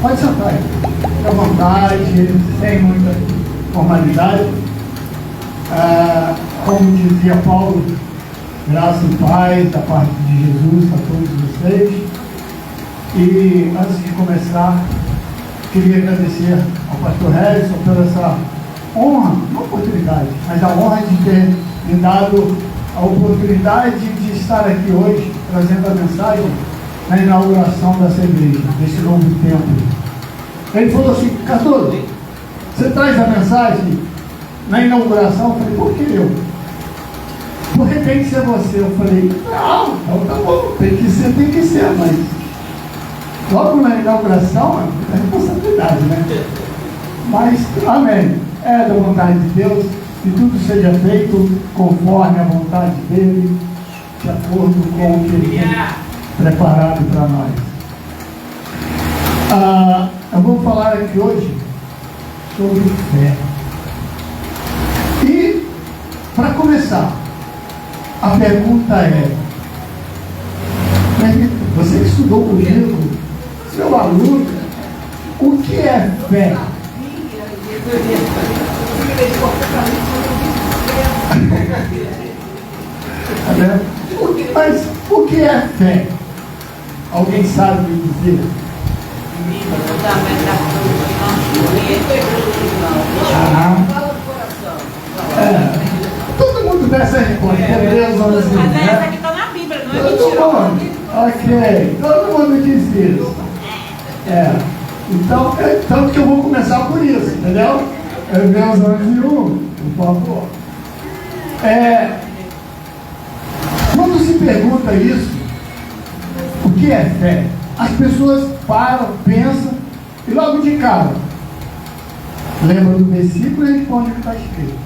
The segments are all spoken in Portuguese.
Pode sentar aí. Fique à vontade, sem muita formalidade. Como dizia Paulo, graça e paz da parte de Jesus a todos vocês. E antes de começar, queria agradecer ao pastor Harrison pela essa honra, não oportunidade, mas a honra de ter me dado a oportunidade de estar aqui hoje trazendo a mensagem na inauguração dessa igreja, desse novo templo. Ele falou assim: Cardoso, você traz a mensagem na inauguração? Eu falei: por que eu? Porque tem que ser você. Eu falei: não, então tá bom, tem que ser, mas logo na inauguração é responsabilidade, né? Mas, amém, é da vontade de Deus, que tudo seja feito conforme a vontade dele, de acordo com o que ele tem preparado para nós. Eu vou falar aqui hoje sobre fé. E, para começar, a pergunta é: você que estudou comigo, seu aluno, o que é fé? Mas o que é fé? Alguém sabe me dizer? Todo mundo dá essa resposta. Mas essa aqui está na Bíblia, não é mentira. Ok, todo mundo diz isso. Então, tanto que eu vou começar por isso, entendeu? Hebreus 11:1, por favor. Quando se pergunta isso, o que é fé? As pessoas param, pensam e logo de cara lembram do versículo e respondem o que está escrito.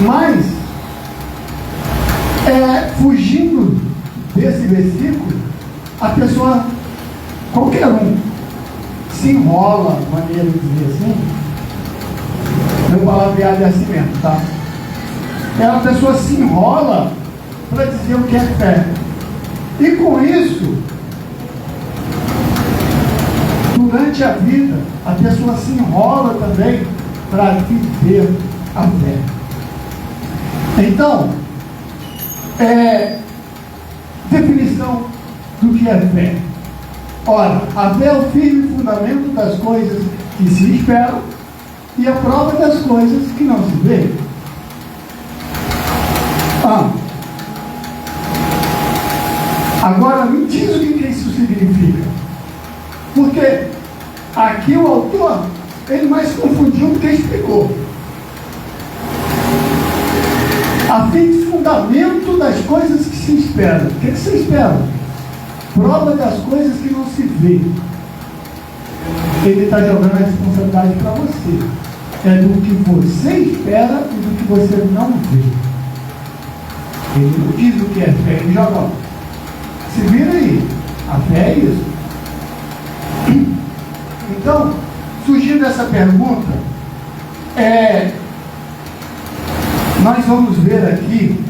Mas, fugindo desse versículo, a pessoa, qualquer um, se enrola, maneira de dizer assim. Meu palavreado é assim mesmo, tá? A pessoa se enrola para dizer o que é fé. E com isso, durante a vida, a pessoa se enrola também para viver a fé. Então, definição do que é fé. Ora, a fé é o firme fundamento das coisas que se esperam e a prova das coisas que não se vê. Agora, me diz o que isso significa. Porque aqui o autor, ele mais confundiu do que explicou. A fim de fundamento das coisas que se esperam. O que você espera? Prova das coisas que não se vê. Ele está jogando a responsabilidade para você. É do que você espera e do que você não vê. Ele não diz o que é fé, ele joga. Se vira aí. A fé é isso. Então, surgindo essa pergunta, nós vamos ver aqui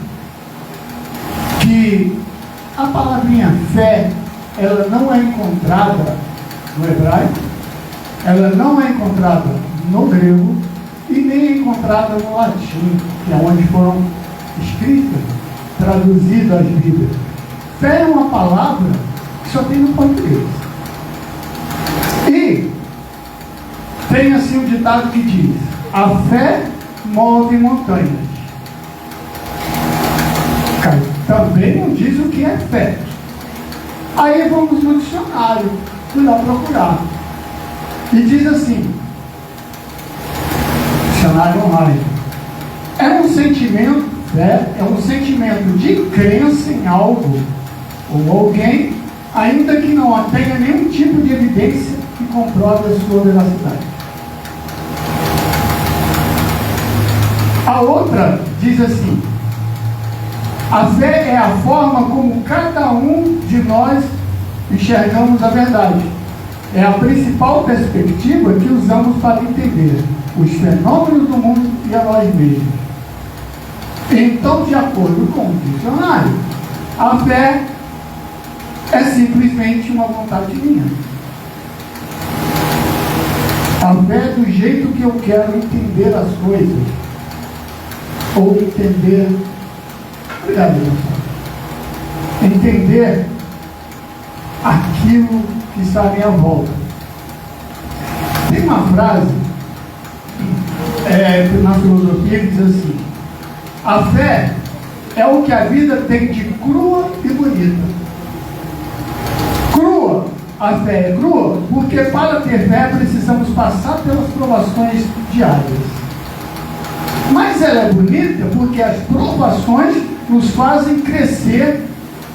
que a palavrinha fé, ela não é encontrada no hebraico, ela não é encontrada no grego e nem é encontrada no latim, que é onde foram escritas, traduzidas as Bíblias. Fé é uma palavra que só tem no português. E tem assim um ditado que diz: a fé move montanhas. Também não diz o que é fé. Aí vamos no dicionário, fui lá procurar. E diz assim, dicionário online: é um sentimento, fé é um sentimento de crença em algo ou alguém, ainda que não tenha nenhum tipo de evidência que comprove a sua veracidade. A outra diz assim: a fé é a forma como cada um de nós enxergamos a verdade. É a principal perspectiva que usamos para entender os fenômenos do mundo e a nós mesmos. Então, de acordo com o dicionário, a fé é simplesmente uma vontade minha. A fé é do jeito que eu quero entender as coisas. Ou entender... Obrigado, irmão. Entender aquilo que está à minha volta. Tem uma frase na filosofia que diz assim: a fé é o que a vida tem de crua e bonita. Crua, a fé é crua porque para ter fé precisamos passar pelas provações diárias. Mas ela é bonita porque as provações nos fazem crescer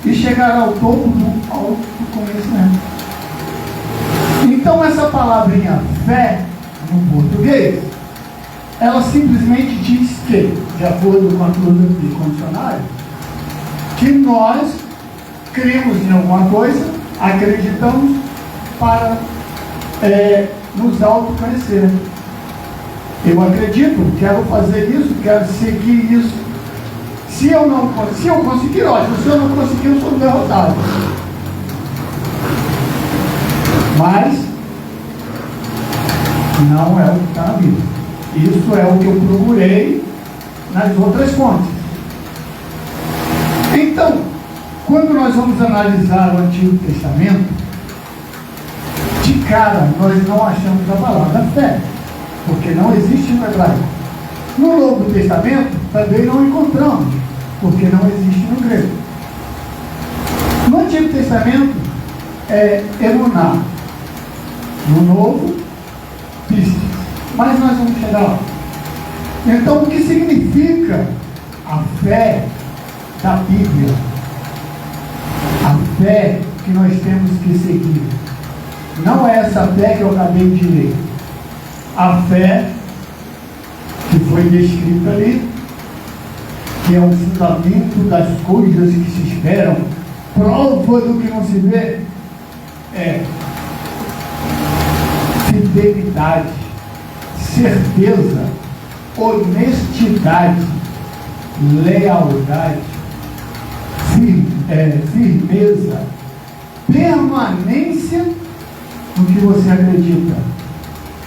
e chegar ao topo do autoconhecimento. Então essa palavrinha fé, no português, ela simplesmente diz que, de acordo com a filosofia condicionária, que nós cremos em alguma coisa, acreditamos para nos autoconhecer. Eu acredito, quero fazer isso, quero seguir isso. Se eu conseguir, ótimo. Se eu não conseguir, eu sou derrotado. Mas não é o que está na Bíblia. Isso é o que eu procurei nas outras fontes. Então, quando nós vamos analisar o Antigo Testamento, de cara nós não achamos a palavra fé, porque não existe no hebraico. No Novo Testamento também não encontramos, porque não existe no grego. No Antigo Testamento é emuná. No Novo, pistes. Mas nós vamos chegar lá. Então, o que significa a fé da Bíblia? A fé que nós temos que seguir. Não é essa fé que eu acabei de ler. A fé que foi descrita ali, que é o fundamento das coisas que se esperam, prova do que não se vê, é fidelidade, certeza, honestidade, lealdade, firmeza, permanência no que você acredita.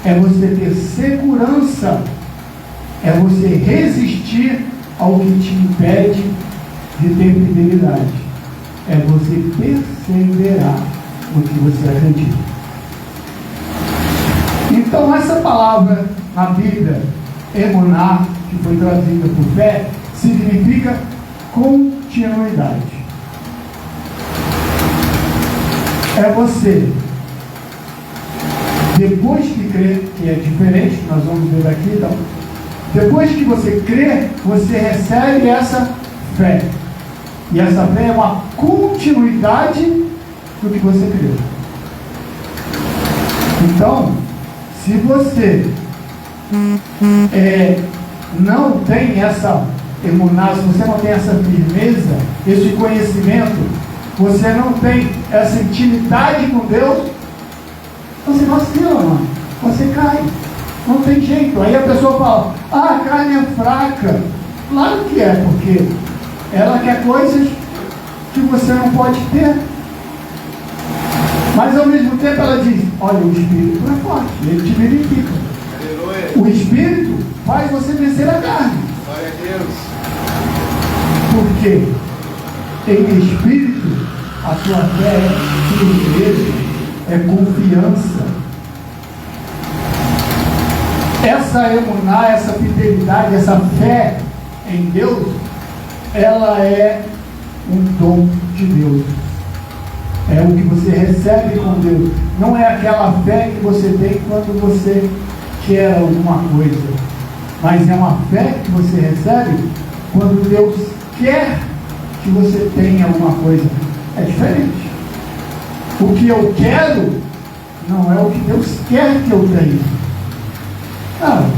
É você ter segurança, é você resistir ao que te impede de ter fidelidade, é você perseverar no que você acredita. Então essa palavra na Bíblia, emuná, que foi traduzida por fé, significa continuidade. É você, depois que crê, que é diferente, nós vamos ver aqui, então, depois que você crê, você recebe essa fé. E essa fé é uma continuidade do que você crê. Então, se você não tem essa emuná, se você não tem essa firmeza, esse conhecimento, você não tem essa intimidade com Deus, você vacila, mano. Você cai. Não tem jeito. Aí a pessoa fala: a carne é fraca. Claro que é, porque ela quer coisas que você não pode ter. Mas ao mesmo tempo ela diz: olha, o Espírito é forte, ele te vivifica. Aleluia. O Espírito faz você vencer a carne. Glória a Deus. Porque em Espírito a sua fé é firmeza, é confiança. Essa emuná, essa fidelidade, essa fé em Deus, ela é um dom de Deus. É o que você recebe com Deus. Não é aquela fé que você tem quando você quer alguma coisa, mas é uma fé que você recebe quando Deus quer que você tenha alguma coisa. É diferente. O que eu quero não é o que Deus quer que eu tenha. Não,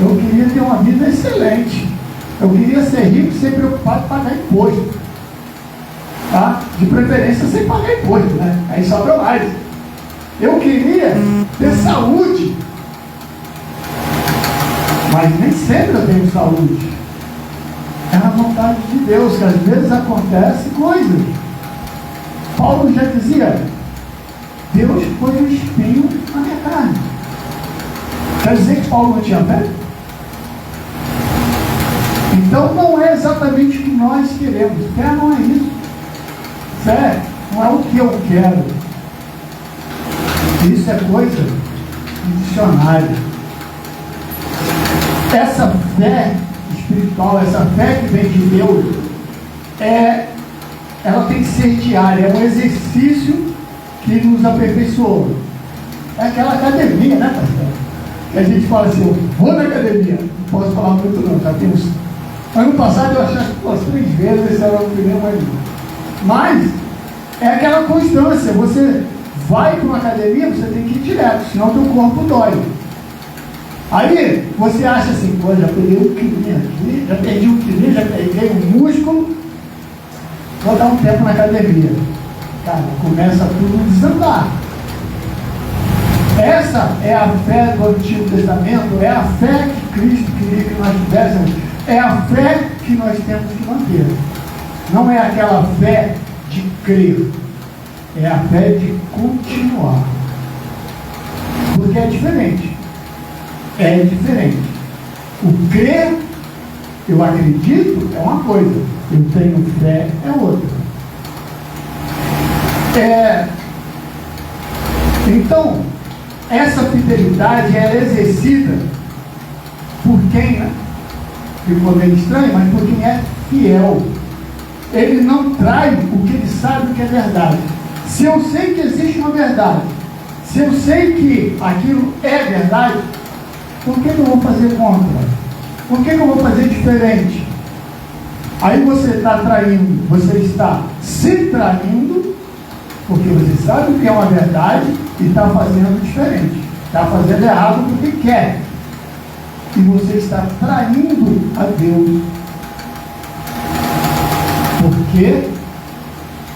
eu queria ter uma vida excelente. Eu queria ser rico sem preocupado em pagar imposto. Tá? De preferência sem pagar imposto, né? Aí sobra mais. Eu queria ter saúde. Mas nem sempre eu tenho saúde. É a vontade de Deus que às vezes acontece coisas. Paulo já dizia: Deus pôs um espinho na minha carne. Quer dizer que Paulo não tinha fé? Então não é exatamente o que nós queremos. Fé não é isso. Fé não é o que eu quero. Isso é coisa de dicionário. Essa fé espiritual, essa fé que vem de Deus, ela tem que ser diária, é um exercício que nos aperfeiçoa. É aquela academia, né, pastor? Que a gente fala assim, eu vou na academia. Não posso falar muito não, já tem uns... Ano passado eu achei umas 3 vezes, esse era o primeiro ano. Mas é aquela constância, você vai para uma academia, você tem que ir direto, senão teu corpo dói. Aí você acha assim, pô, já peguei um quilinho aqui, já perdi um quilinho, já peguei um músculo, vou dar um tempo na academia. Cara, começa tudo a desandar. Essa é a fé do Antigo Testamento, é a fé que Cristo queria que nós tivéssemos, é a fé que nós temos que manter. Não é aquela fé de crer, é a fé de continuar. Porque é diferente. É diferente. O crer, eu acredito, é uma coisa. Eu tenho fé, é outra. Então, essa fidelidade é exercida por quem, né? Ficou meio estranho, mas por quem é fiel. Ele não trai o que ele sabe que é verdade. Se eu sei que existe uma verdade, se eu sei que aquilo é verdade, por que eu vou fazer contra? Por que eu vou fazer diferente? Aí você está traindo, você está se traindo, porque você sabe que é uma verdade e está fazendo diferente. Está fazendo errado porque quer. E você está traindo a Deus. Porque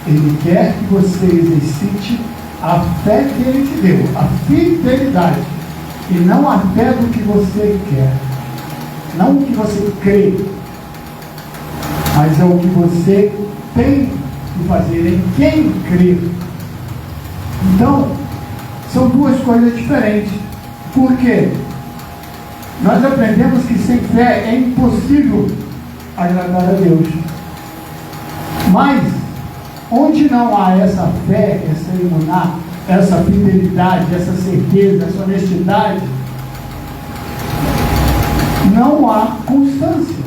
Ele quer que você exercite a fé que Ele te deu, a fidelidade. E não a fé do que você quer. Não o que você crê. Mas é o que você tem que fazer, em quem crê. Então, são duas coisas diferentes. Por quê? Nós aprendemos que sem fé é impossível agradar a Deus. Mas, onde não há essa fé, essa imunar, essa fidelidade, essa certeza, essa honestidade, não há constância.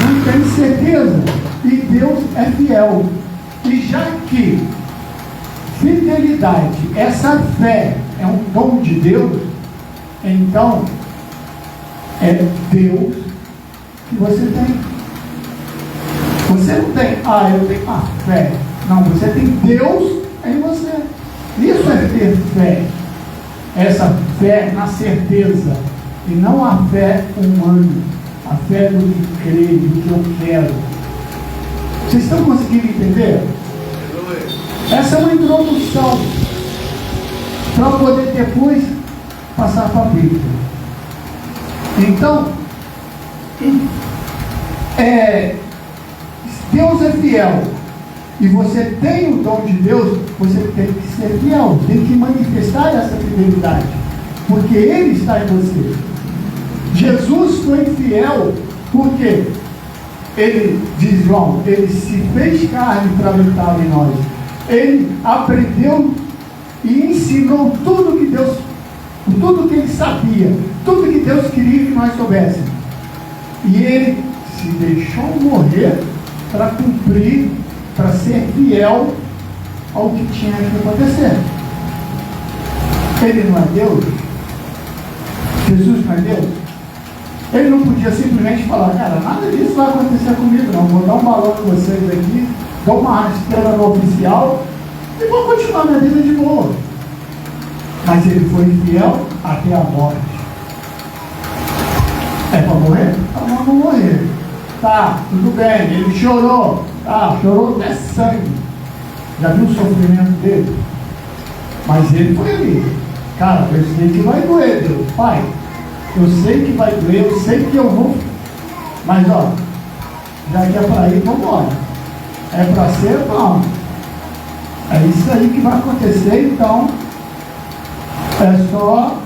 Não tem certeza. E Deus é fiel. E já que fidelidade, essa fé é um dom de Deus, então é Deus que você tem. Você não tem, eu tenho uma fé. Não, você tem Deus em você. Isso é ter fé. Essa fé na certeza. E não a fé humana. A fé do que creio, do que eu quero. Vocês estão conseguindo entender? Essa é uma introdução para poder depois passar para a Bíblia. Então, Deus é fiel e você tem o dom de Deus, você tem que ser fiel, tem que manifestar essa fidelidade, porque Ele está em você. Jesus foi fiel porque Ele, diz João, Ele se fez carne para habitar em nós. Ele aprendeu e ensinou tudo que Deus, tudo que Ele sabia, tudo que Deus queria que nós soubéssemos. E Ele se deixou morrer para cumprir, para ser fiel ao que tinha que acontecer. Ele não é Deus? Jesus não é Deus? Ele não podia simplesmente falar, cara, nada disso vai acontecer comigo não, vou dar um balão com vocês aqui, dou uma rasteira no oficial e vou continuar minha vida de boa. Mas ele foi fiel até a morte. É para morrer? Tá, vamos morrer. Tá, tudo bem, ele chorou. Tá, chorou até sangue. Já viu o sofrimento dele? Mas ele foi ali. Cara, eu sei que vai doer, Deus. Pai, eu sei que vai doer, eu sei que eu vou. Mas ó, já que é para ir, vamos embora. É para ser, vamos. É isso aí que vai acontecer, então é só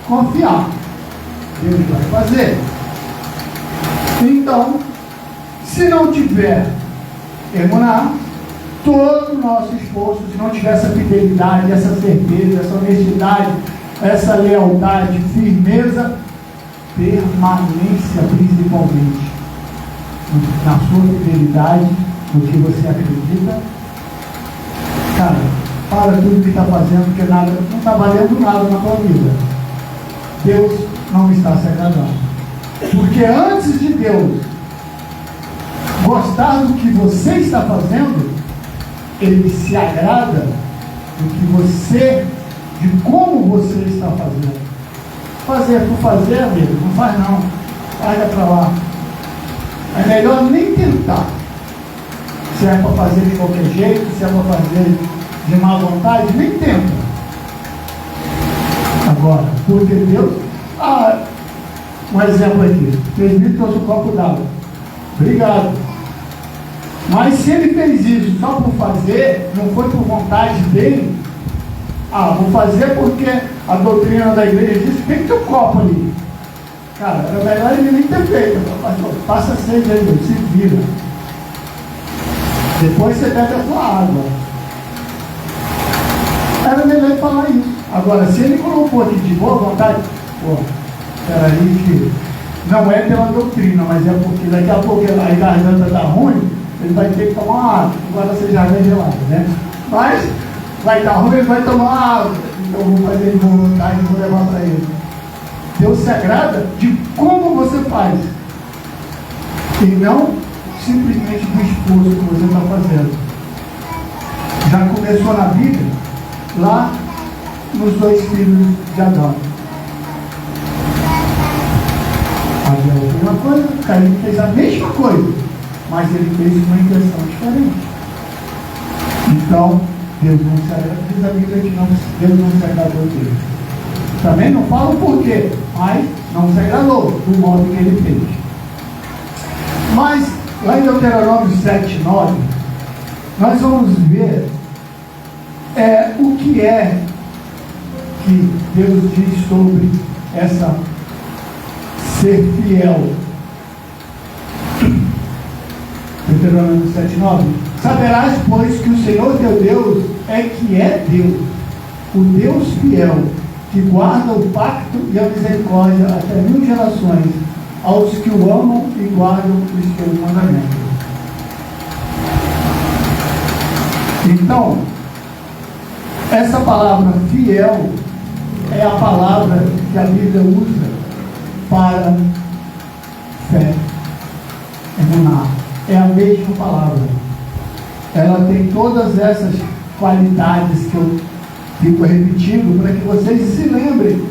confiar. Deus vai fazer. Então, se não tiver emuná, todo o nosso esforço, se não tiver essa fidelidade, essa certeza, essa honestidade, essa lealdade, firmeza, permanência principalmente na sua fidelidade, no que você acredita, cara, para tudo que está fazendo, porque nada, não está valendo nada na tua vida. Deus não está se agradando. Porque antes de Deus gostar do que você está fazendo, Ele se agrada do que você, de como você está fazendo. Fazer por fazer, amigo, não faz não. Larga para lá. É melhor nem tentar. Se é para fazer de qualquer jeito, se é para fazer de má vontade, nem tenta. Agora, porque Deus... um exemplo aqui. O presbítero trouxe um copo d'água. Obrigado. Mas se ele fez isso só por fazer, não foi por vontade dele, vou fazer porque a doutrina da igreja diz que tem que ter um copo ali. Cara, era melhor ele nem ter feito. Pastor, passa sede aí, se vira. Depois você bebe a sua água. Era melhor ele falar isso. Agora, se ele colocou aqui de boa vontade, peraí que não é pela doutrina, mas é porque daqui a pouco a garganta está ruim, ele vai ter que tomar uma água. Agora você já vem gelado, né? Mas vai estar ruim, ele vai tomar água. Então eu vou fazer de boa vontade e vou levar para ele. Deus se agrada de como você faz e não simplesmente do esforço que você está fazendo. Já começou na Bíblia, lá nos 2 filhos de Adão. Abel fez uma coisa, Caim fez a mesma coisa, mas ele fez uma intenção diferente. Então, Deus não se agrada, diz a Bíblia que Deus não se agradou dele. Também não falo o porquê, mas não se agradou do modo que ele fez. Mas, lá em Deuteronômio 7:9, nós vamos ver o que é que Deus diz sobre essa ser fiel. Deuteronômio 7:9. Saberás, pois, que o Senhor teu Deus é Deus, o Deus fiel, que guarda o pacto e a misericórdia até 1000 gerações, aos que o amam e guardam os seus mandamentos. Então, essa palavra fiel é a palavra que a Bíblia usa para fé, emuná. É a mesma palavra. Ela tem todas essas qualidades que eu fico repetindo para que vocês se lembrem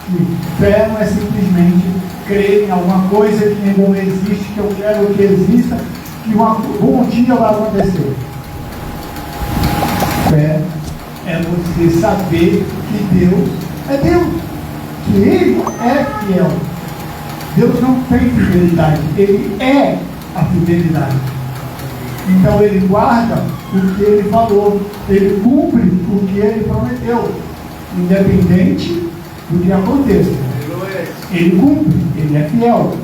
que fé não é simplesmente crer em alguma coisa que ainda não existe, que eu quero que exista, que um dia vai acontecer. Fé é você saber que Deus é Deus, que Ele é fiel. Deus não tem fidelidade, Ele é a fidelidade. Então Ele guarda o que Ele falou, Ele cumpre o que Ele prometeu, independente do que aconteça. Ele cumpre, Ele é fiel.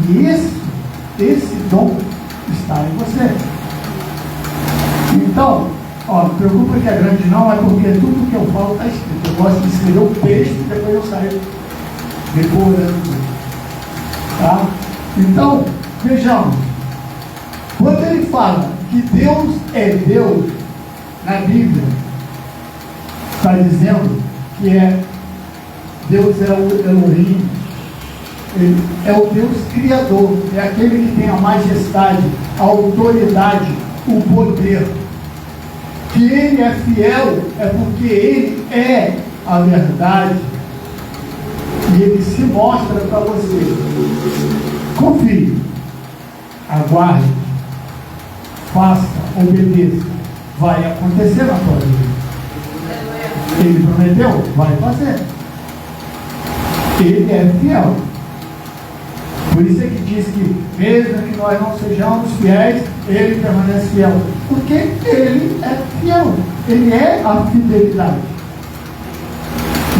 E esse dom está em você. Então, não preocupa que é grande não, é porque tudo que eu falo está escrito. Eu gosto de escrever o texto e depois eu saio decorando. Tá? Então, vejamos. Quando ele fala que Deus é Deus, na Bíblia, está dizendo que Deus é o Elohim, Ele é o Deus Criador, é aquele que tem a majestade, a autoridade, o poder. Que Ele é fiel é porque Ele é a verdade e Ele se mostra para você. Confie, aguarde, faça, obedeça, vai acontecer na tua vida. Ele prometeu, vai fazer. Ele é fiel. Por isso é que diz que mesmo que nós não sejamos fiéis, Ele permanece fiel. Porque Ele é fiel. Ele é a fidelidade.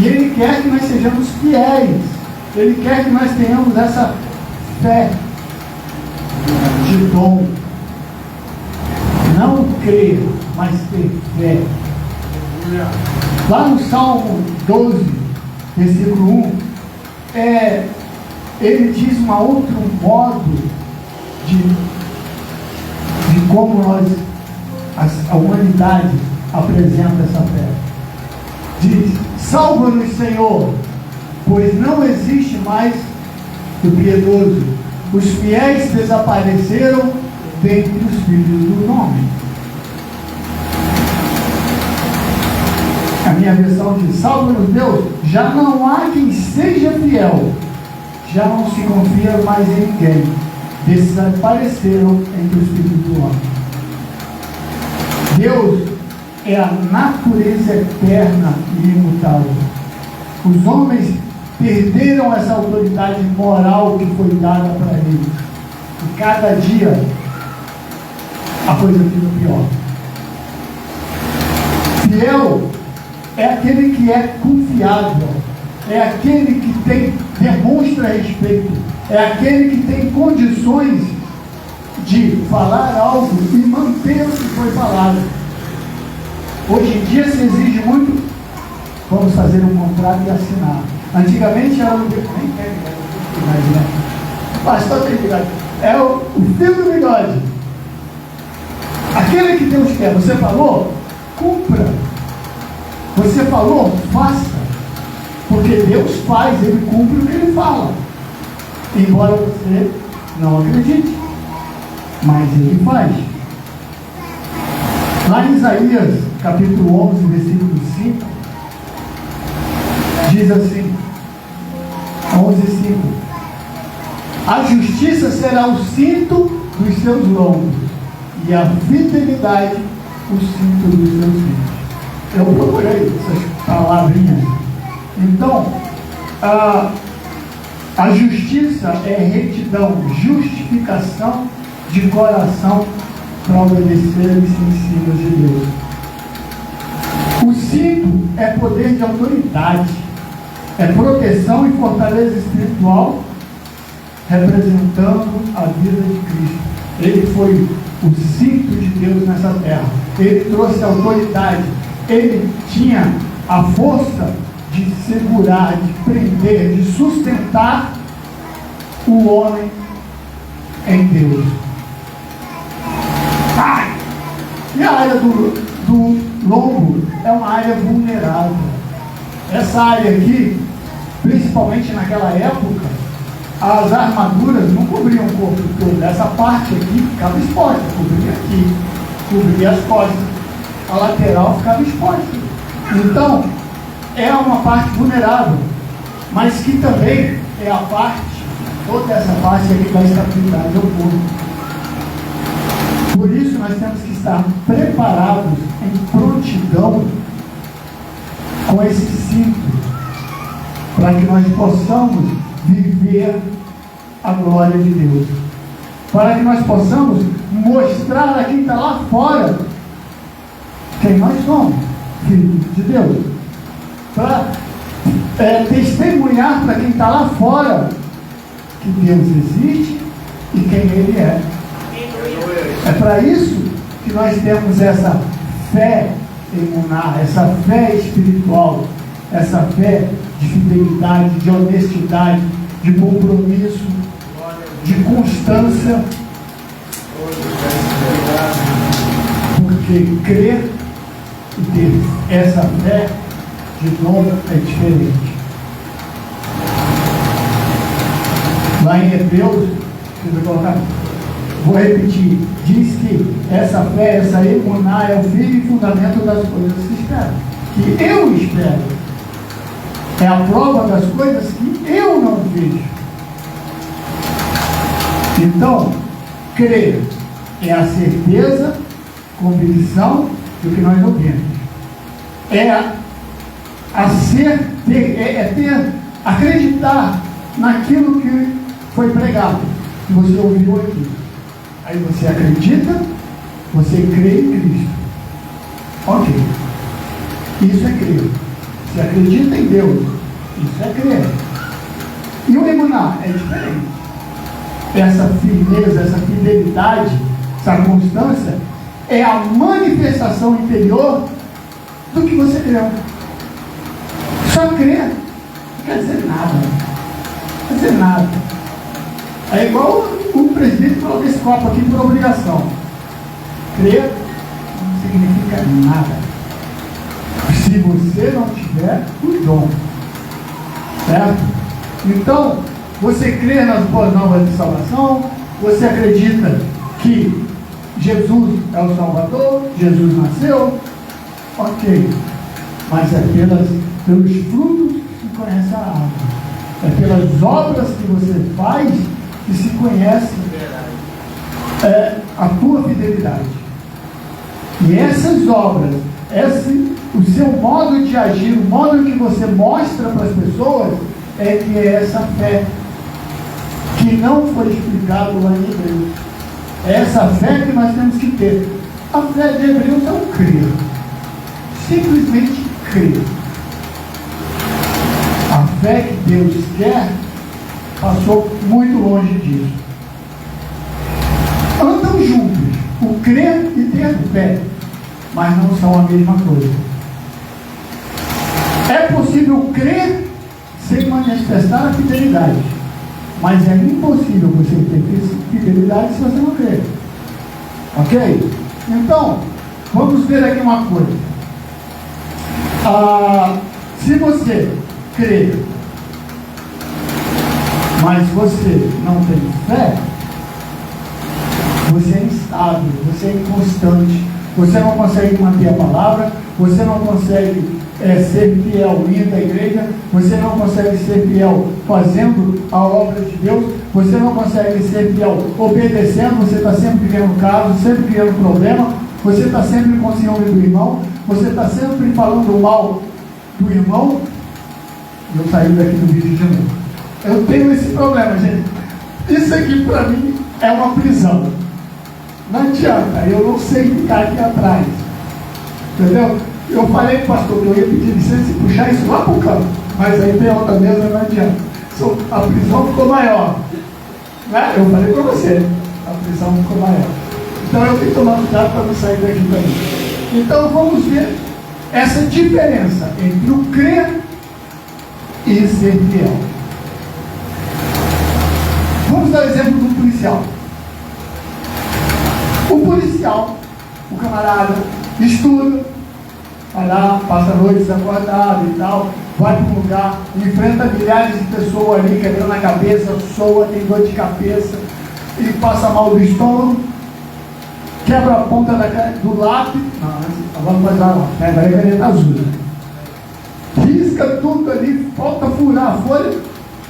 E Ele quer que nós sejamos fiéis. Ele quer que nós tenhamos essa fé de dom. Não crer, mas ter fé. Lá no Salmo 12, versículo 1, ele diz um outro modo de como a humanidade apresenta essa fé. Diz: salva-nos, Senhor, pois não existe mais o piedoso. Os fiéis desapareceram dentre os filhos do homem. A minha versão diz: salva-nos, Deus, já não há quem seja fiel, já não se confia mais em ninguém, desapareceram entre os filhos do homem. Deus é a natureza eterna e imutável. Os homens perderam essa autoridade moral que foi dada para eles. E cada dia a coisa fica pior. Fiel é aquele que é confiável, é aquele que demonstra respeito, é aquele que tem condições de falar algo e manter o que foi falado. Hoje em dia se exige muito: vamos fazer um contrato e assinar. Antigamente era pastor tem bigode. É o fio do bigode. Aquele que Deus quer. Você falou? Cumpra. Você falou? Faça. Porque Deus faz, Ele cumpre o que Ele fala. Embora você não acredite, mas Ele faz. Lá em Isaías, capítulo 11, versículo 5, diz assim, 11:5: a justiça será o cinto dos seus lombos, e a fidelidade o cinto dos seus filhos. Eu procurei essas palavrinhas. Então, a justiça é retidão, justificação de coração para obedecer os ensinos de Deus. O cinto é poder de autoridade, é proteção e fortaleza espiritual, representando a vida de Cristo. Ele foi o cinto de Deus nessa terra. Ele trouxe autoridade. Ele tinha a força de segurar, de prender, de sustentar o homem em Deus. E a área do lombo é uma área vulnerável. Essa área aqui, principalmente naquela época, as armaduras não cobriam o corpo todo. Essa parte aqui ficava exposta, cobria aqui, cobria as costas. A lateral ficava exposta. Então, é uma parte vulnerável, mas que também é a parte, toda essa parte aqui da estabilidade ao corpo. Por isso nós temos que estar preparados, em prontidão, com esse cinto, para que nós possamos viver a glória de Deus, para que nós possamos mostrar a quem está lá fora quem nós somos, filhos de Deus, para testemunhar para quem está lá fora que Deus existe e quem Ele é. É para isso que nós temos essa fé emunar, essa fé espiritual, essa fé de fidelidade, de honestidade, de compromisso, de constância, porque crer e ter essa fé, de novo, é diferente. Lá em Hebreus, vou repetir, diz que essa fé, essa emuná, é o firme e fundamento das coisas que se esperam, que eu espero. É a prova das coisas que eu não vejo. Então, crer é a certeza, convicção do que nós ouvimos. Acreditar naquilo que foi pregado, que você ouviu aqui. Aí você acredita, você crê em Cristo. Ok. Isso é crer. Você acredita em Deus. Isso é crer. E o emuná é diferente. Essa firmeza, essa fidelidade, essa constância é a manifestação interior do que você creu. Só crer não quer dizer nada. Não quer dizer nada. É igual o presidente falou desse copo aqui por obrigação. Crer não significa nada se você não tiver o dom. Certo? Então, você crê nas boas novas de salvação, você acredita que Jesus é o Salvador, Jesus nasceu, ok, mas é pelos frutos que se conhece a árvore, é pelas obras que você faz que se conhece a tua fidelidade. E essas obras, o seu modo de agir, o modo que você mostra para as pessoas, é que é essa fé que não foi explicado lá em Hebreus. É essa fé que nós temos que ter. A fé de Hebreus é o crer. Simplesmente crer. A fé que Deus quer passou muito longe disso. Andam juntos, o crer e ter fé, mas não são a mesma coisa. É possível crer sem manifestar a fidelidade, mas é impossível você ter fidelidade se você não crer. Ok? Então, vamos ver aqui uma coisa. Se você crê, mas você não tem fé, você é instável, você é inconstante, você não consegue manter a palavra, você não consegue ser fiel indo à igreja, você não consegue ser fiel fazendo a obra de Deus, você não consegue ser fiel obedecendo, você está sempre criando caso, sempre criando problema, você está sempre com ciúme do irmão, você está sempre falando mal do irmão. Eu saí daqui do vídeo de novo. Eu tenho esse problema, gente. Isso aqui para mim é uma prisão. Não adianta, eu não sei ficar aqui atrás. Entendeu? Eu falei para o pastor que eu ia pedir licença e puxar isso lá para o canto, mas aí tem outra mesa, não adianta. A prisão ficou maior. Né? Eu falei para você, a prisão ficou maior. Então eu tenho que tomar cuidado para não sair daqui também. Então vamos ver essa diferença entre o crer e ser fiel. Vamos dar o exemplo do policial. O policial, o camarada, estuda, vai lá, passa a noite desacordado e tal, vai para um lugar, enfrenta milhares de pessoas ali quebrando a cabeça, soa, tem dor de cabeça e passa mal do estômago, quebra a ponta do lápis, vamos fazer lá, agora é caneta azul, risca tudo ali, falta furar a folha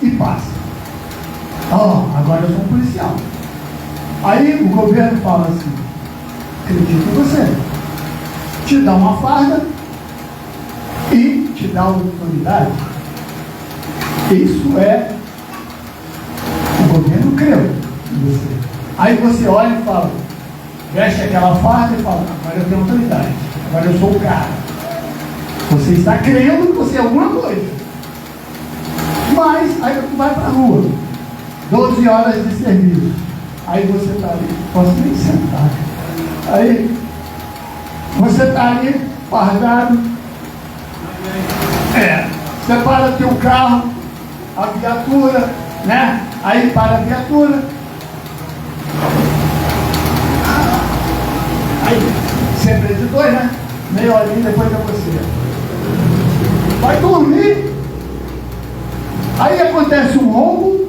e passa. Agora eu sou um policial. Aí o governo fala assim: acredito em você, te dá uma farda e te dá autoridade. Isso é, o governo creu em você. Aí você olha e fala, veste aquela farda e fala: agora eu tenho autoridade, agora eu sou o cara. Você está crendo que você é alguma coisa. Mas aí tu vai para a rua, 12 horas de serviço. Aí você está ali, posso nem sentar. Aí você está ali, fardado. Você para teu carro, a viatura, né? Aí para a viatura. Aí, sempre de dois, né? Meia horinha depois é você. Vai dormir. Aí acontece um roubo,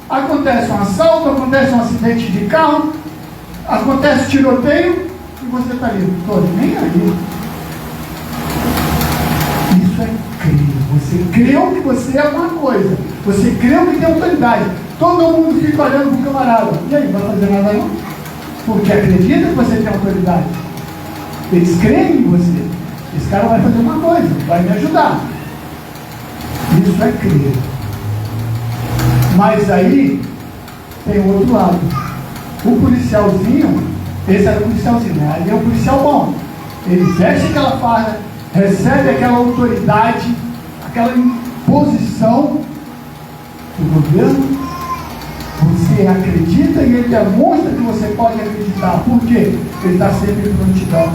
acontece um assalto, acontece um acidente de carro, acontece tiroteio e você está ali, estou nem aí. Isso é crer. Você creu que você é alguma coisa, você creu que tem autoridade. Todo mundo fica olhando para o camarada, e aí, não vai fazer nada não? Porque acredita que você tem autoridade. Eles creem em você. Esse cara vai fazer uma coisa, vai me ajudar. Isso é crer. Mas aí tem o outro lado. O policialzinho, esse era o policialzinho, né? Ali é um policial bom. Ele veste aquela farda, recebe aquela autoridade aquela imposição do governo. Você acredita e ele demonstra que você pode acreditar. Por quê? Ele está sempre em prontidão,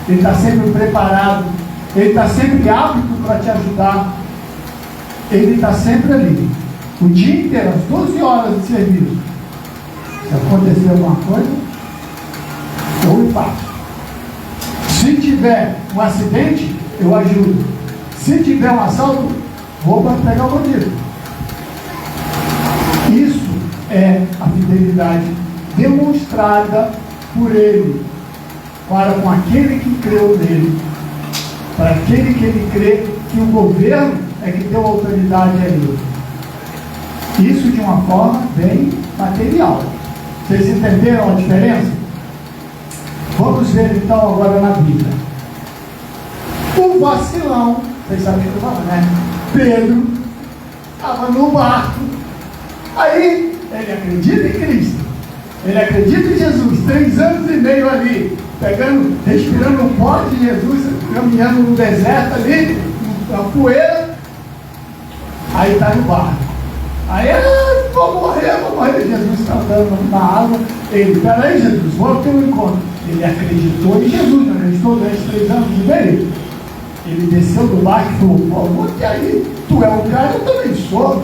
ele está sempre preparado, ele está sempre apto para te ajudar, ele está sempre ali, o dia inteiro, às 12 horas de serviço. Se acontecer alguma coisa, eu faço. Se tiver um acidente, eu ajudo. Se tiver um assalto, vou para pegar o bandido. Isso é a fidelidade demonstrada por ele para com aquele que creu nele, para aquele que ele crê que o governo é que deu autoridade a ele. Isso de uma forma bem material. Vocês entenderam a diferença? Vamos ver então agora na Bíblia. O vacilão, vocês sabem o que eu falo, né? Pedro estava no barco. Aí ele acredita em Cristo, ele acredita em Jesus, 3 anos e meio ali, respirando o pó de Jesus, caminhando no deserto ali, na poeira. Aí está no barco. Aí, vou morrer. Jesus está andando na água. Ele, peraí, Jesus, vou ter um encontro. Ele acreditou em Jesus, não acreditou durante 3 anos e meio. Ele desceu do barco e falou: pô, e aí? Tu é um cara, eu também sou.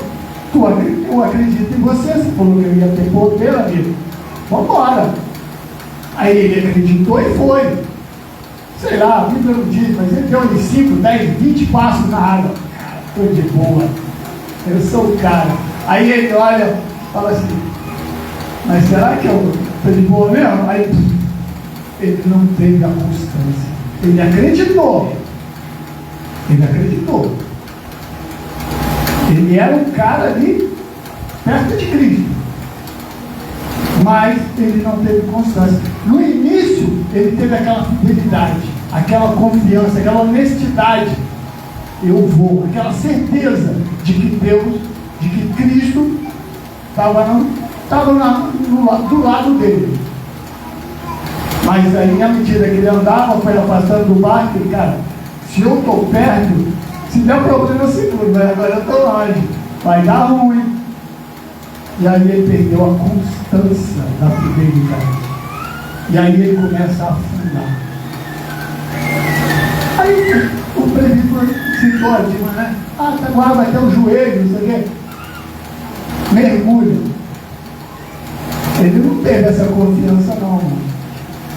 Eu acredito em você. Você falou que eu ia ter poder, amigo. Vamos embora. Aí ele acreditou e foi. Sei lá, a Bíblia não diz, mas ele deu ali 5, 10, 20 passos na água. Cara, estou de boa. Eu sou o cara. Aí ele olha e fala assim: mas será que eu estou de boa mesmo? Aí ele não teve a constância. Ele acreditou. Ele acreditou. Ele era um cara ali perto de Cristo, mas ele não teve constância. No início ele teve aquela fidelidade, aquela confiança, aquela honestidade. Eu vou, aquela certeza de que Deus, de que Cristo estava do lado dele. Mas aí, à medida que ele andava, foi afastando do barco, ele, cara, se eu estou perto, se der problema eu seguro, mas agora eu estou longe, vai dar ruim. E aí ele perdeu a constância da fidelidade. E aí ele começa a afundar. Aí o presbítero citou a Dilma, né? Agora vai ter o joelho, não sei o quê. Mergulha. Ele não teve essa confiança não, mano.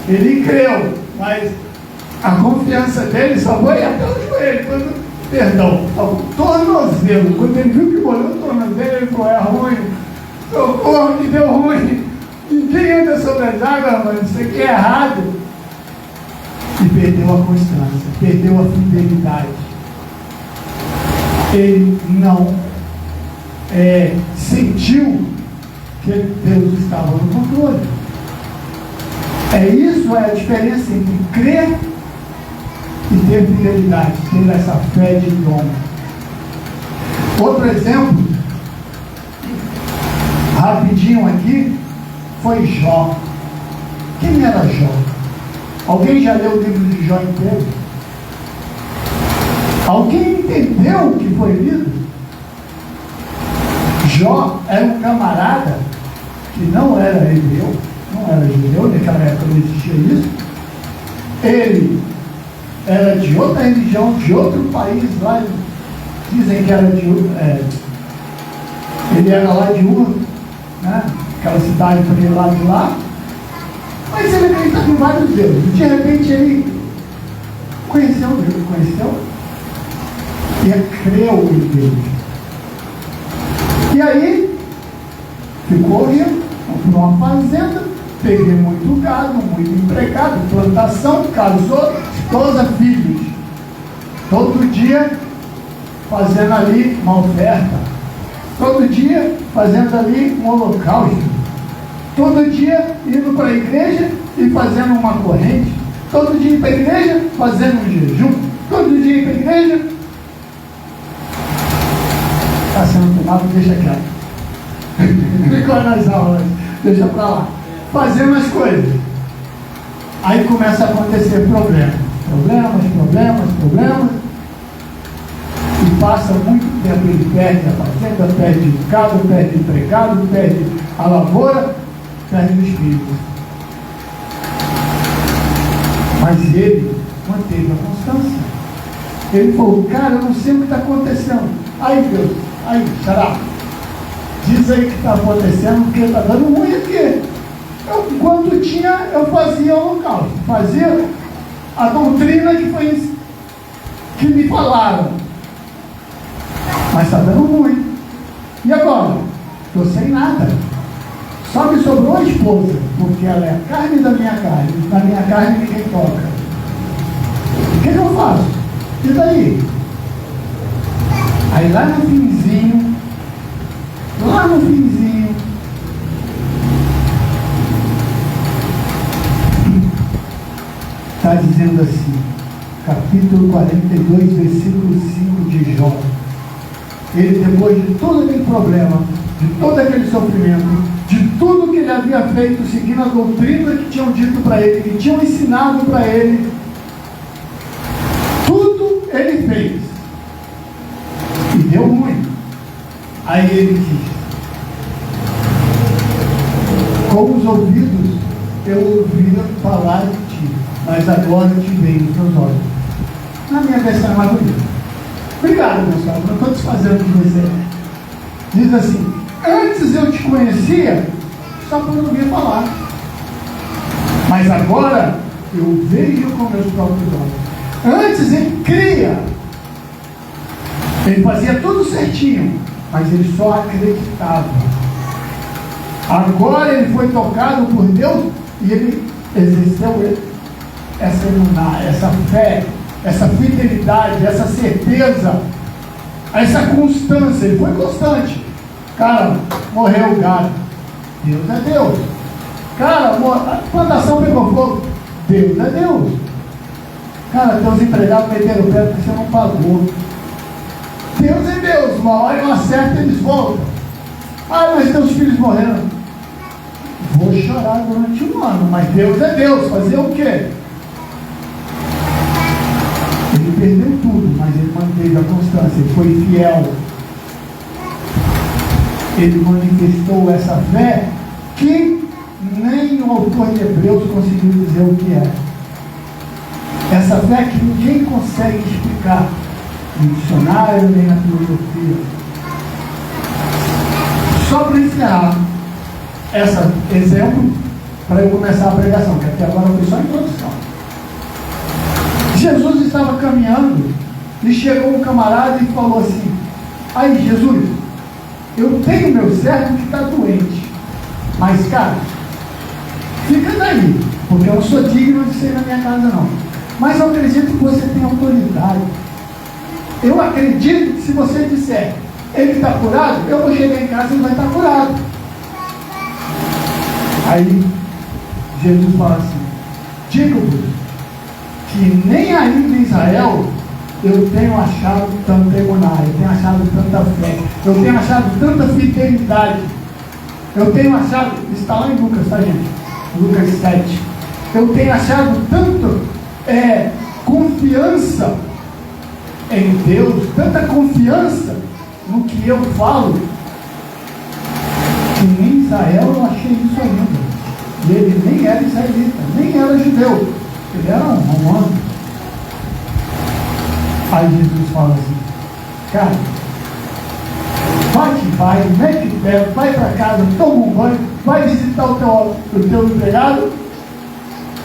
Ele creu, mas a confiança dele só foi até o joelho. Ao tornozelo. Quando ele viu que molhou o tornozelo, ele falou: é ruim. Socorro, que deu ruim. Ninguém anda sobre as águas, mano. Isso aqui é errado. E perdeu a constância, perdeu a fidelidade. Ele não sentiu que Deus estava no controle. Isso é a diferença entre crer e ter fidelidade, ter essa fé de dom. Outro exemplo, rapidinho aqui, foi Jó. Quem era Jó? Alguém já leu o livro de Jó inteiro? Alguém entendeu o que foi lido? Jó era um camarada que não era hebreu, não era judeu, naquela época não existia isso. Ele era de outra religião, de outro país lá, dizem que era ele era lá de Ur, né? Aquela cidade para lá de lá, mas ele acreditava em vários deuses. De repente ele conheceu Deus, e creu em Deus. E aí ficou rico, comprou uma fazenda, peguei muito gado, muito empregado, plantação, casou, esposa, filhos. Todo dia fazendo ali uma oferta, todo dia fazendo ali um holocausto, todo dia indo para a igreja e fazendo uma corrente, todo dia ir para a igreja fazendo um jejum, todo dia ir para a igreja. Está sendo tomado, deixa quieto. Ficou nas aulas, deixa para lá. Fazendo as coisas. Aí começa a acontecer problemas. E passa muito tempo, ele perde a fazenda, perde o carro, perde o empregado, perde a lavoura, perde o espírito. Mas ele manteve a constância. Ele falou, cara, eu não sei o que está acontecendo. Aí Deus, aí, xará, diz aí o que está acontecendo, porque está dando ruim aqui. Enquanto tinha, eu fazia o holocausto, fazia a doutrina que me falaram. Mas está dando ruim. E agora? Estou sem nada. Só me sobrou a esposa, porque ela é a carne da minha carne. Na minha carne ninguém toca. O que eu faço? E daí? Aí lá no finzinho, está dizendo assim, capítulo 42, versículo 5 de Jó. Ele, depois de todo aquele problema, de todo aquele sofrimento, de tudo que ele havia feito, seguindo a doutrina que tinham dito para ele, que tinham ensinado para ele, tudo ele fez. E deu ruim. Aí ele diz, com os ouvidos eu ouvia falar de ti, mas agora te vejo nos teus olhos. Na minha versão é mais bonita. Obrigado, meu salvo, não estou desfazendo de você. Diz assim, antes eu te conhecia só por ouvir falar, mas agora eu vejo com meus próprios olhos. Antes ele cria, ele fazia tudo certinho, mas ele só acreditava. Agora ele foi tocado por Deus e ele exerceu essa fé, essa fidelidade, essa certeza, essa constância. Ele foi constante. Cara, morreu o gado, Deus é Deus. Cara, a plantação pegou fogo, Deus é Deus. Cara, teus empregados meteram o pé porque você não pagou, Deus é Deus. Uma hora uma certa eles voltam. Ah, mas teus filhos morreram. Vou chorar durante um ano, mas Deus é Deus. Fazer o quê? Ele perdeu tudo, mas ele manteve a constância, ele foi fiel. Ele manifestou essa fé que nem o autor de Hebreus conseguiu dizer o que é. Essa fé que ninguém consegue explicar no dicionário nem na filosofia. Só para encerrar esse exemplo, para eu começar a pregação, que até agora foi só a introdução. Jesus estava caminhando e chegou um camarada e falou assim, aí Jesus, eu tenho meu servo que está doente, mas cara, fica daí, porque eu não sou digno de ser na minha casa não, mas eu acredito que você tem autoridade. Eu acredito que se você disser ele está curado, eu vou chegar em casa e ele vai estar curado. Aí Jesus fala assim, digo-vos que nem ainda em Israel eu tenho achado tanta emuná, eu tenho achado tanta fé, eu tenho achado tanta fidelidade, eu tenho achado, está lá em Lucas, tá gente? Lucas 7, eu tenho achado tanto confiança em Deus, tanta confiança no que eu falo, que nem em Israel eu achei isso ainda. E ele nem era israelita, nem era judeu, ele era um romano. Aí Jesus fala assim, cara, vai, mete o pé, vai para casa, toma um banho, vai visitar o teu empregado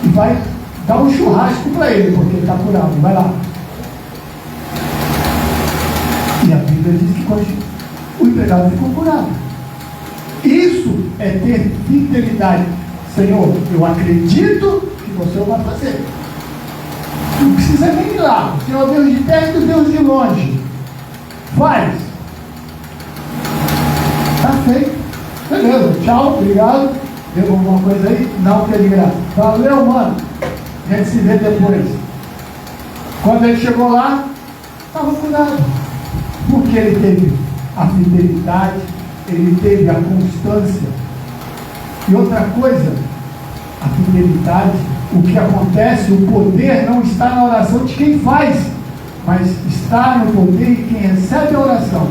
e vai dar um churrasco para ele, porque ele está curado, vai lá. E a Bíblia diz que quando o empregado ficou curado. Isso é ter fidelidade. Senhor, eu acredito que você vai fazer. Não precisa nem ir lá. O Senhor Deus de perto e Deus de longe. Faz. Está feito. Beleza, tchau, obrigado. Deu alguma coisa aí? Não, que é de graça. Valeu, mano. A gente se vê depois. Quando ele chegou lá, estava curado. Porque ele teve a fidelidade, ele teve a constância. E outra coisa, a fidelidade, o que acontece, o poder não está na oração de quem faz, mas está no poder de quem recebe a oração.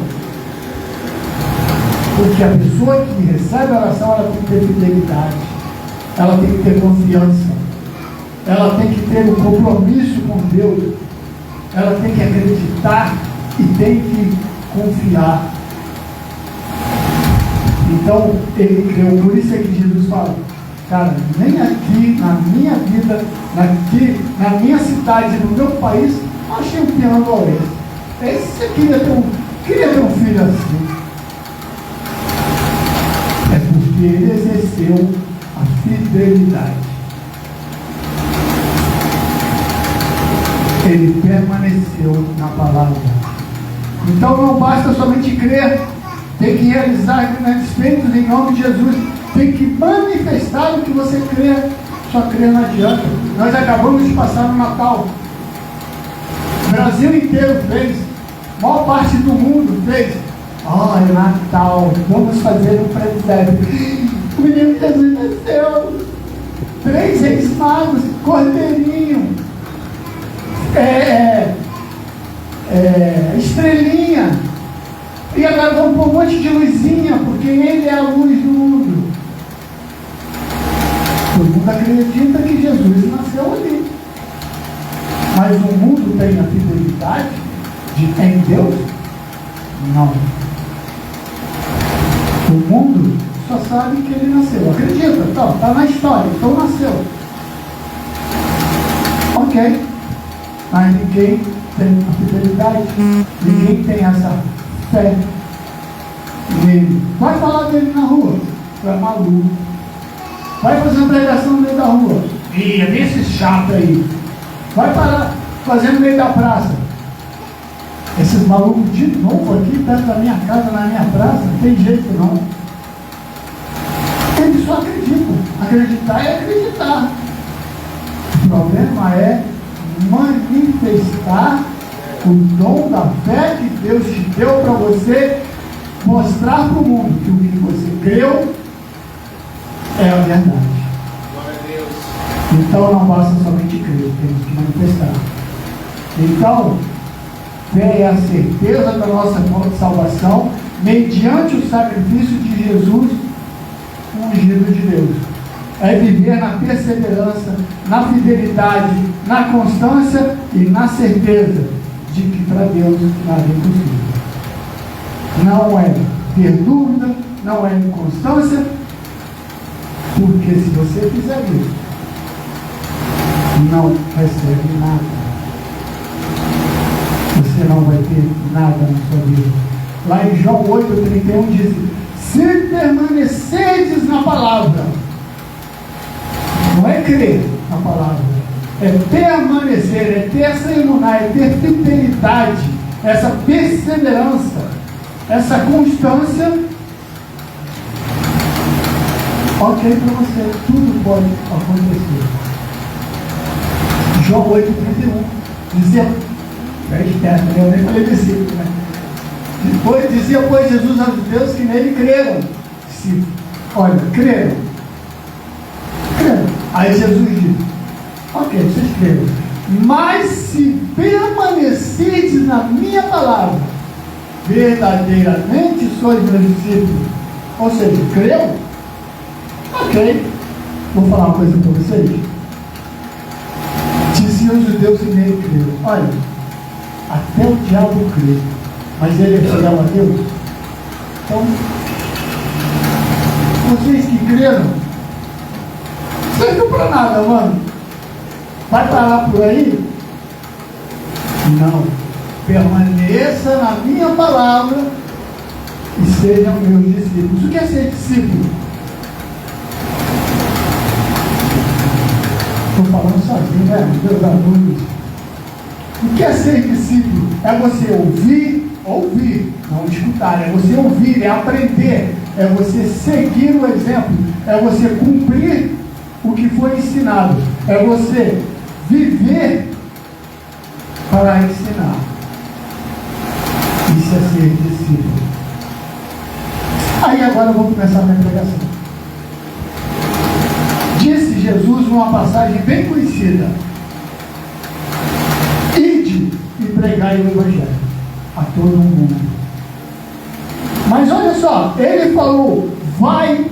Porque a pessoa que recebe a oração, ela tem que ter fidelidade, ela tem que ter confiança, ela tem que ter um compromisso com Deus, ela tem que acreditar e tem que confiar. Então, ele creu. Por isso é que Jesus fala, cara, nem aqui na minha vida, na minha cidade, no meu país, achei um piano esse. Você queria ter um filho assim. É porque ele exerceu a fidelidade. Ele permaneceu na palavra. Então não basta somente crer, tem que realizar grandes feitos em nome de Jesus, tem que manifestar o que você crê. Só crer não adianta. Nós acabamos de passar no Natal, o Brasil inteiro fez, a maior parte do mundo fez. Olha, Natal, vamos fazer um presépio. O menino Jesus nasceu, 3 reis magos, cordeirinho, estrelinha, e agora vamos pôr um monte de luzinha, porque ele é a luz do mundo. Todo mundo acredita que Jesus nasceu ali, mas o mundo tem a fidelidade de em Deus? Não. O mundo só sabe que ele nasceu. Acredita? Está na história, então nasceu. Ok. Mas ninguém tem a fidelidade, ninguém tem essa fé nele. Vai falar dele na rua, tu é maluco. Vai fazer uma pregação no meio da rua, é bem esse chato aí. Vai parar fazendo no meio da praça. Esses malucos de novo aqui perto da minha casa, na minha praça, não tem jeito não. Eles só acreditam. Acreditar é acreditar. O problema é manifestar o dom da fé que Deus te deu para você mostrar para o mundo que o que você creu é a verdade. Glória a Deus. Então não basta somente crer, temos que manifestar. Então, fé é a certeza da nossa salvação mediante o sacrifício de Jesus, ungido de Deus. É viver na perseverança, na fidelidade, na constância e na certeza de que para Deus nada é impossível. Não é ter dúvida, não é inconstância, porque se você fizer isso, não recebe nada. Você não vai ter nada na sua vida. Lá em João 8,31 diz: se permanecerdes na palavra, não é crer na palavra, é permanecer, é ter essa imunar, é ter fidelidade, essa perseverança, essa constância. Ok, para você, tudo pode acontecer. João 8,31 dizia, é esperto, eu nem falei versículo, né? Depois dizia, pois, Jesus aos judeus que nele creram. Olha, creram. Aí Jesus disse, ok, vocês creram, mas se permanecerdes na minha palavra, verdadeiramente sois meus discípulos. Ou seja, creu? Ok. Vou falar uma coisa para vocês. Diziam os judeus que nele creram. Olha, até o diabo crê, mas ele é fiel a Deus. Então, vocês que creram, serviu para nada, mano. Vai parar por aí? Não. Permaneça na minha palavra e sejam meus discípulos. O que é ser discípulo? Estou falando sozinho, né, meus alunos? O que é ser discípulo? É você ouvir, não escutar. É você ouvir, é aprender, é você seguir o exemplo, é você cumprir o que foi ensinado, é você viver para ensinar. Isso é ser discípulo. Aí agora eu vou começar a minha pregação. Disse Jesus numa passagem bem conhecida: ide e pregai o Evangelho a todo mundo. Mas olha só, ele falou, vai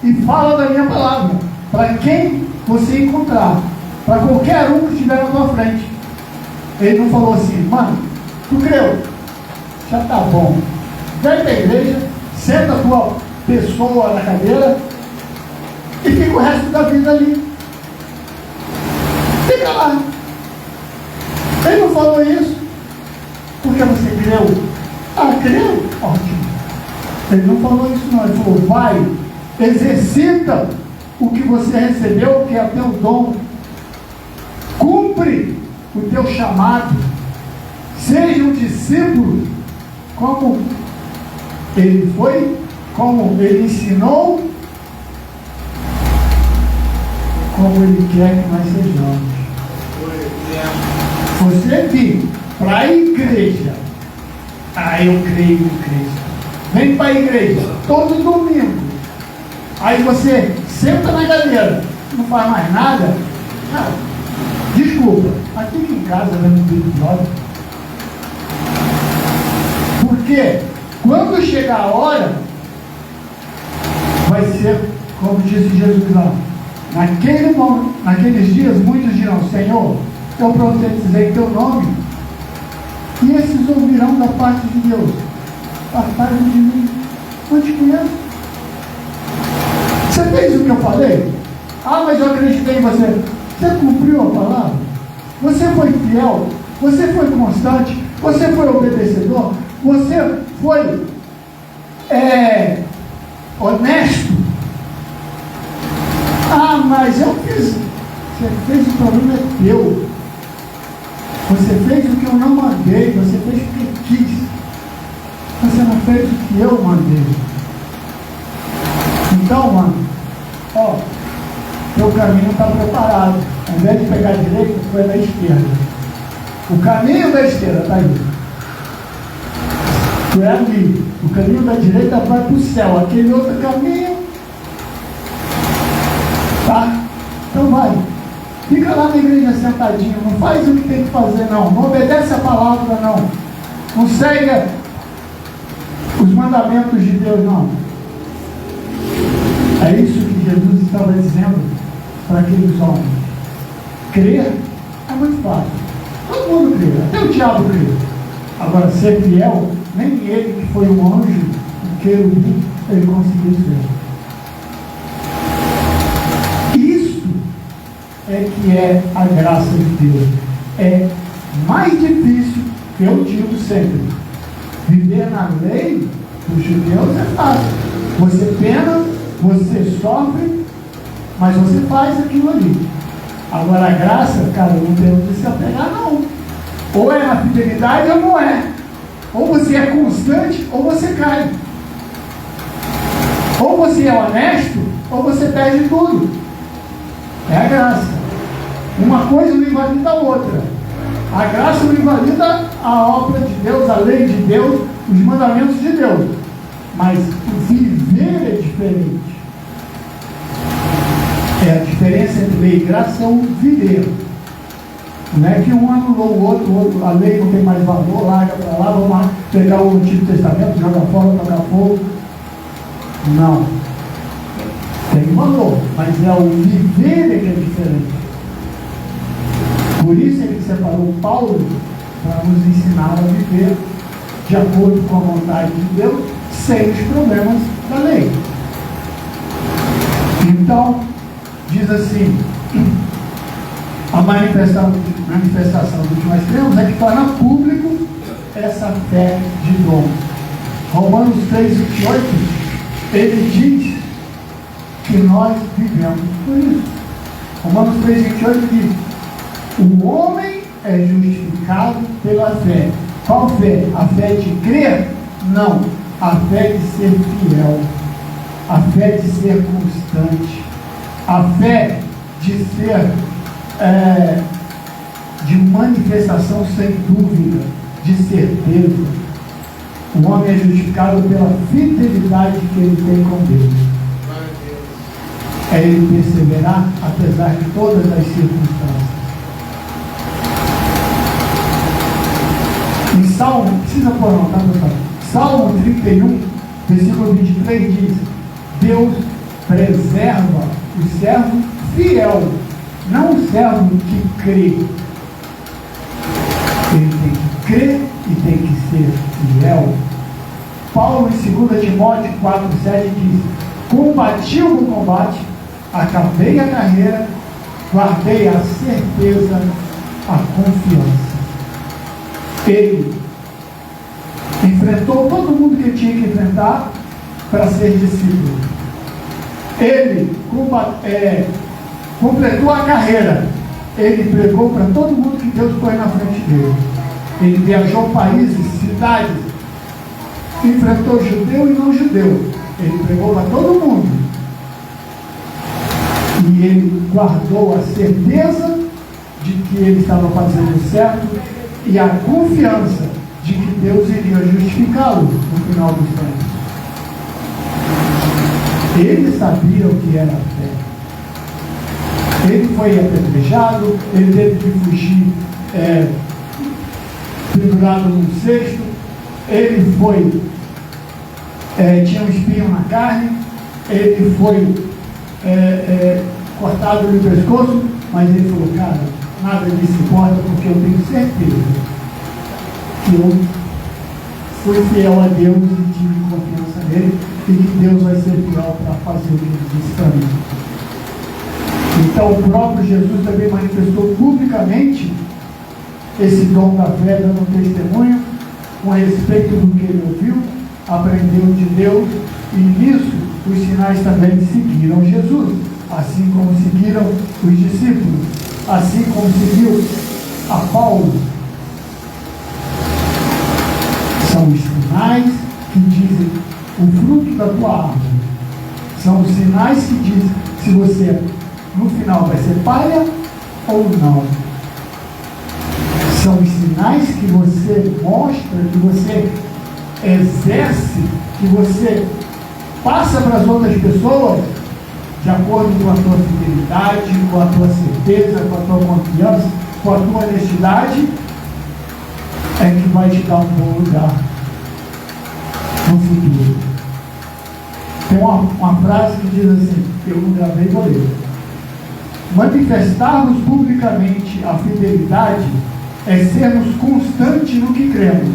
e fala da minha palavra, para quem você encontrar, para qualquer um que estiver na tua frente. Ele não falou assim, mano, tu creu? Já tá bom. Vem para a igreja, senta a tua pessoa na cadeira e fica o resto da vida ali. Fica lá. Ele não falou isso porque você creu. Ah, creu? Ótimo. Ele não falou isso não. Ele falou, vai, exercita o que você recebeu, que é teu dom. Cumpre o teu chamado. Seja um discípulo como ele foi, como ele ensinou, como ele quer que nós sejamos. Você vir para a igreja, eu creio em Cristo. Vem para a igreja todo domingo. Aí você senta na cadeira, não faz mais nada. Cara, desculpa, aqui em casa vendo vídeo de ódio. Porque quando chegar a hora, vai ser como disse Jesus lá. Naqueles dias, muitos dirão, Senhor, eu profetizei teu nome, e esses ouvirão da parte de Deus, apartai de mim, não te conheço. Você fez o que eu falei? Ah, mas eu acreditei em você. Você cumpriu a palavra? Você foi fiel? Você foi constante? Você foi obedecedor? Você foi honesto? Ah, mas eu fiz. Você fez, o problema é teu. Você fez o que eu não mandei. Você fez o que quis. Você não fez o que eu mandei. Então, mano, teu caminho está preparado. Ao invés de pegar a direita, foi da esquerda. O caminho da esquerda está aí. Tu é ali. O caminho da direita vai para o céu. Aquele outro caminho. Tá? Então vai. Fica lá na igreja sentadinho. Não faz o que tem que fazer, não. Não obedece a palavra, não. Não segue os mandamentos de Deus, não. É isso que Jesus estava dizendo para aqueles homens. Crer é muito fácil. Todo mundo crê. Até o diabo crê. Agora, ser fiel, nem ele que foi um anjo, um querubim, ele conseguiu ser. É que é a graça de Deus. É mais difícil, que eu digo sempre, viver na lei dos judeus é fácil. Você pena, você sofre, mas você faz aquilo ali. Agora a graça, cara, não tem onde se apegar, não. Ou é na fidelidade ou não é. Ou você é constante ou você cai. Ou você é honesto ou você perde tudo. É a graça. Uma coisa não invalida a outra. A graça não invalida a obra de Deus, a lei de Deus, os mandamentos de Deus. Mas o viver é diferente. A diferença entre lei e graça é o viver. Não é que um anulou o outro, a lei não tem mais valor, larga para lá, vamos pegar o Antigo Testamento, jogar fora, tocar fogo. Não. Tem valor, mas é o viver que é diferente. Por isso ele separou Paulo para nos ensinar a viver de acordo com a vontade de Deus, sem os problemas da lei. Então, diz assim, a manifestação do que nós temos é que torna público essa fé de dom. Romanos 3:28, ele diz que nós vivemos por isso. Romanos 3:28 diz: o homem é justificado pela fé. Qual fé? A fé de crer? Não. A fé de ser fiel. A fé de ser constante. A fé de ser de manifestação sem dúvida, de certeza. O homem é justificado pela fidelidade que ele tem com Deus. É ele perseverar apesar de todas as circunstâncias. Salmo, não precisa pôr não, tá, pessoal? Salmo 31, versículo 23 diz: Deus preserva o servo fiel, não o servo que crê. Ele tem que crer e tem que ser fiel. Paulo, em 2 Timóteo 4,7 diz: combati o bom combate, acabei a carreira, guardei a certeza, a confiança. Ele enfrentou todo mundo que tinha que enfrentar para ser discípulo. Ele completou a carreira. Ele pregou para todo mundo que Deus põe na frente dele. Ele viajou países, cidades, enfrentou judeu e não judeu. Ele pregou para todo mundo. E ele guardou a certeza de que ele estava fazendo certo e a confiança de que Deus iria justificá-lo no final dos tempos. Ele sabia o que era a fé. Ele foi apedrejado, ele teve que fugir pendurado num cesto, ele foi, tinha um espinho na carne, ele foi cortado no pescoço, mas ele falou: cara, nada disso importa, porque eu tenho certeza que eu fui fiel a Deus e tive confiança nele, e que Deus vai ser fiel para fazer o que ele disse para mim. Então o próprio Jesus também manifestou publicamente esse dom da fé, dando testemunho com respeito do que ele ouviu, aprendeu de Deus, e nisso os sinais também seguiram Jesus, assim como seguiram os discípulos, assim como seguiu a Paulo. São os sinais que dizem o fruto da tua árvore. São os sinais que dizem se você no final vai ser palha ou não. São os sinais que você mostra, que você exerce, que você passa para as outras pessoas de acordo com a tua fidelidade, com a tua certeza, com a tua confiança, com a tua honestidade, é que vai te dar um bom lugar no futuro. Tem uma frase que diz assim, eu não gravei, vou ler: manifestarmos publicamente a fidelidade é sermos constantes no que cremos,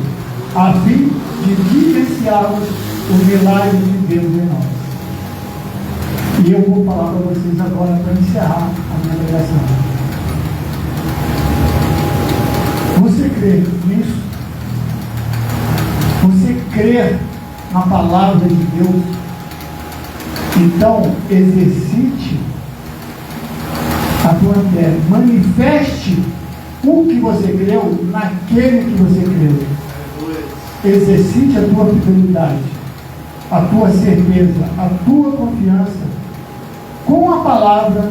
a fim de vivenciarmos o milagre de Deus em nós. E eu vou falar para vocês agora, para encerrar a minha pregação. Você crê nisso? Você crê na palavra de Deus? Então, exercite a tua fé. Manifeste o que você creu naquele que você creu. Exercite a tua fidelidade, a tua certeza, a tua confiança com a palavra,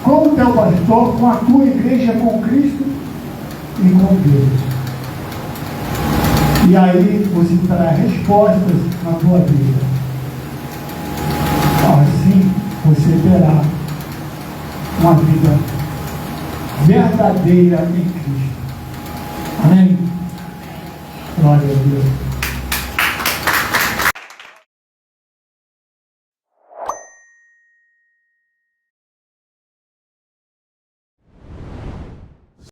com o teu pastor, com a tua igreja, com Cristo e com Deus. E aí você terá respostas na tua vida. Assim você terá uma vida verdadeira em Cristo. Amém? Glória a Deus.